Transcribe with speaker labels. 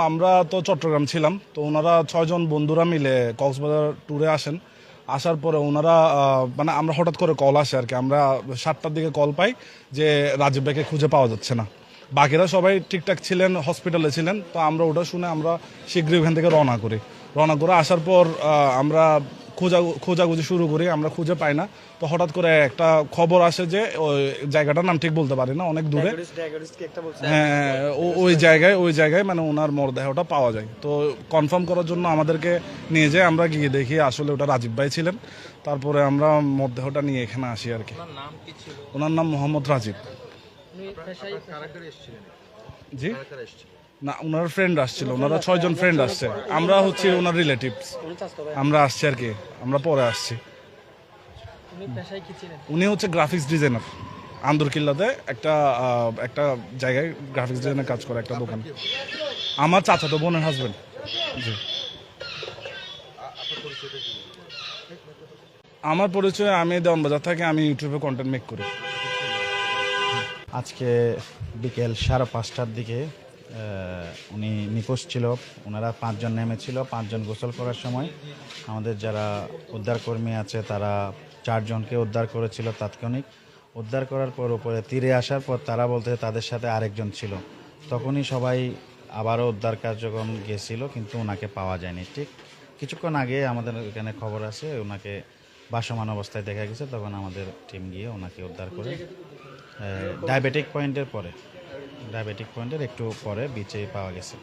Speaker 1: আমরা তো চট্টগ্রাম ছিলাম, তো ওনারা 6 জন বন্ধুরা মিলে কক্সবাজার ট্যুরে আসেন। আসার পরে ওনারা মানে আমরা হঠাৎ করে কল আসে আর কি, আমরা 7টার দিকে কল পাই যে রাজীব ভাইকে খুঁজে পাওয়া যাচ্ছে না। বাকিরা সবাই ঠিকঠাক ছিলেন, হসপিটালে ছিলেন। তো আমরা ওটা শুনে আমরা শীঘ্রই ওখান থেকে রওনা করে আসার পর আমরা খোঁজাখুঁজি শুরু করি, আমরা খুঁজে পাই না। তো হঠাৎ করে একটা খবর আসে যে ওই জায়গাটার নাম ঠিক বলতে পারি না, অনেক দূরে। হ্যাঁ, ওই জায়গায় মানে ওনার মরদেহটা পাওয়া যায়। তো কনফার্ম করার জন্য আমাদেরকে নিয়ে যায়, আমরা গিয়ে দেখি আসলে ওটা রাজীব ভাই ছিলেন। তারপরে আমরা মরদেহটা নিয়ে এখানে আসি আর কি। ওনার নাম মোহাম্মদ রাজীব। জি না, ওনার ফ্রেন্ড আসছিল, ওনারা 6 জন ফ্রেন্ড আসছে। আমরা হচ্ছে ওনার রিলেটিভস, আমরা আসছি আর কি, আমরা পরে আসছি। উনি হচ্ছে গ্রাফিক্স ডিজাইনার, আন্দরকিল্লাতে একটা জায়গায় গ্রাফিক্স ডিজাইনের কাজ করে, একটা দোকান। আমার চাচাতো বোনের হাজবেন্ড। জি। আমার পরিচয়, আমি দেওয়ানবাজার থাকি, আমি ইউটিউবে কন্টেন্ট মেক করি।
Speaker 2: আজকে বিকেল 5:30টার দিকে উনি নিখোঁজ ছিল। ওনারা 5 জন নেমেছিল, 5 জন গোসল করার সময় আমাদের যারা উদ্ধারকর্মী আছে তারা 4 জনকে উদ্ধার করেছিল তাৎক্ষণিক। উদ্ধার করার পর উপরে তীরে আসার পর তারা বলতে তাদের সাথে আরেকজন ছিল। তখনই সবাই আবারও উদ্ধার কার্যক্রম গিয়েছিল, কিন্তু ওনাকে পাওয়া যায়নি। ঠিক কিছুক্ষণ আগে আমাদের এখানে খবর আছে ওনাকে ভাসমান অবস্থায় দেখা গেছে, তখন আমাদের টিম গিয়ে ওনাকে উদ্ধার করে ডায়াবেটিক পয়েন্টের একটু পরে বিচে পাওয়া গেছে।